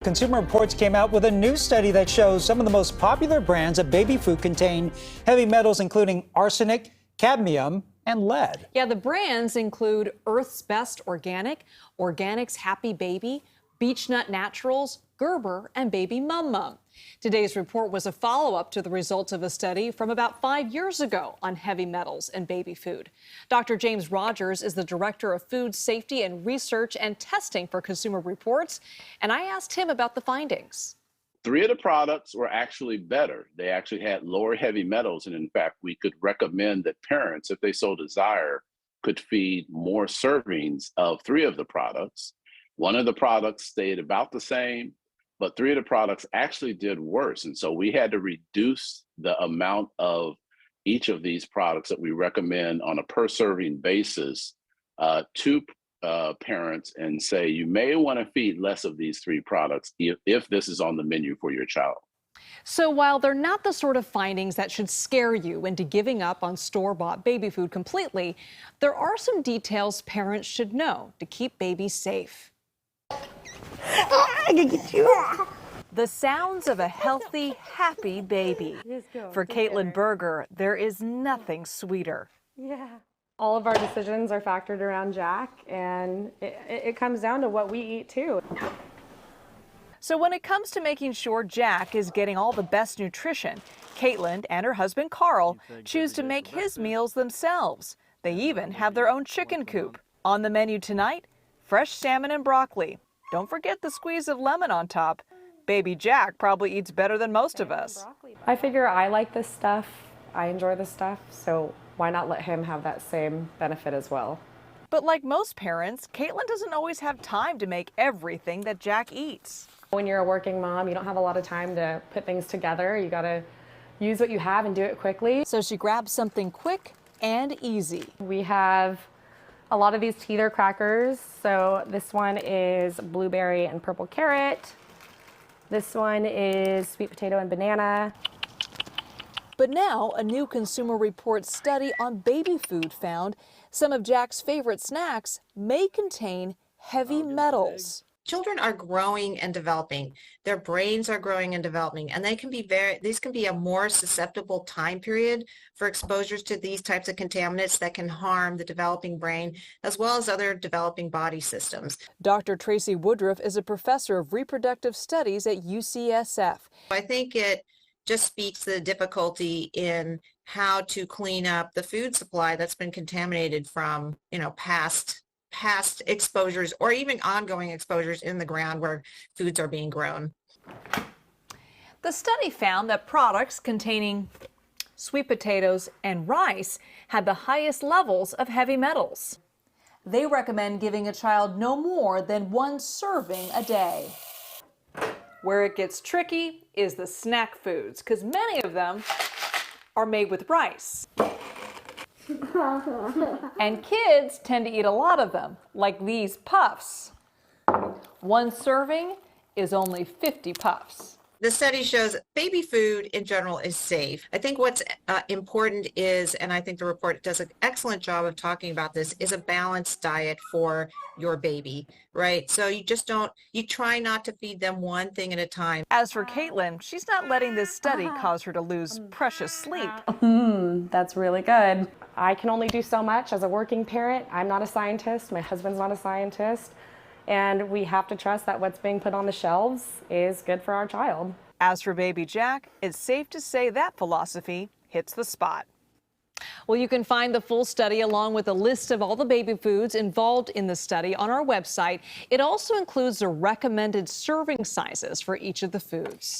Consumer Reports came out with a new study that shows some of the most popular brands of baby food contain heavy metals, including arsenic, cadmium, and lead. Yeah, the brands include Earth's Best Organic, Organics Happy Baby, Beechnut Naturals, Gerber, and Baby Mum Mum. Today's report was a follow-up to the results of a study from about 5 years ago on heavy metals in baby food. Dr. James Rogers is the Director of Food Safety and Research and Testing for Consumer Reports, and I asked him about the findings. 3 of the products were actually better. They actually had lower heavy metals, and in fact, we could recommend that parents, if they so desire, could feed more servings of 3 of the products. 1 of the products stayed about the same, but 3 of the products actually did worse. And so we had to reduce the amount of each of these products that we recommend on a per serving basis to parents and say, you may want to feed less of these 3 products if this is on the menu for your child. So while they're not the sort of findings that should scare you into giving up on store-bought baby food completely, there are some details parents should know to keep babies safe. The sounds of a healthy, happy baby. For Caitlin Berger, there is nothing sweeter. Yeah. All of our decisions are factored around Jack, and it comes down to what we eat too. So when it comes to making sure Jack is getting all the best nutrition, Caitlin and her husband Carl choose to make his meals themselves. They even have their own chicken coop. On the menu tonight, fresh salmon and broccoli. Don't forget the squeeze of lemon on top. Baby Jack probably eats better than most of us. I figure I like this stuff. I enjoy this stuff, so why not let him have that same benefit as well? But like most parents, Caitlin doesn't always have time to make everything that Jack eats. When you're a working mom, you don't have a lot of time to put things together. You gotta use what you have and do it quickly. So she grabs something quick and easy. We have a lot of these teeter crackers. So this one is blueberry and purple carrot. This one is sweet potato and banana. But now a new Consumer Reports study on baby food found some of Jack's favorite snacks may contain heavy metals. Children are growing and developing. Their brains are growing and developing, and these can be a more susceptible time period for exposures to these types of contaminants that can harm the developing brain as well as other developing body systems. Dr. Tracy Woodruff is a professor of reproductive studies at UCSF. I think it just speaks to the difficulty in how to clean up the food supply that's been contaminated from, past exposures or even ongoing exposures in the ground where foods are being grown. The study found that products containing sweet potatoes and rice had the highest levels of heavy metals. They recommend giving a child no more than 1 serving a day. Where it gets tricky is the snack foods, because many of them are made with rice. And kids tend to eat a lot of them, like these puffs. 1 serving is only 50 puffs. The study shows baby food in general is safe. I think what's important is, and I think the report does an excellent job of talking about this, is a balanced diet for your baby, right? So you try not to feed them one thing at a time. As for Caitlin, she's not letting this study cause her to lose precious sleep. That's really good. I can only do so much as a working parent. I'm not a scientist. My husband's not a scientist. And we have to trust that what's being put on the shelves is good for our child. As for baby Jack, it's safe to say that philosophy hits the spot. Well, you can find the full study along with a list of all the baby foods involved in the study on our website. It also includes the recommended serving sizes for each of the foods.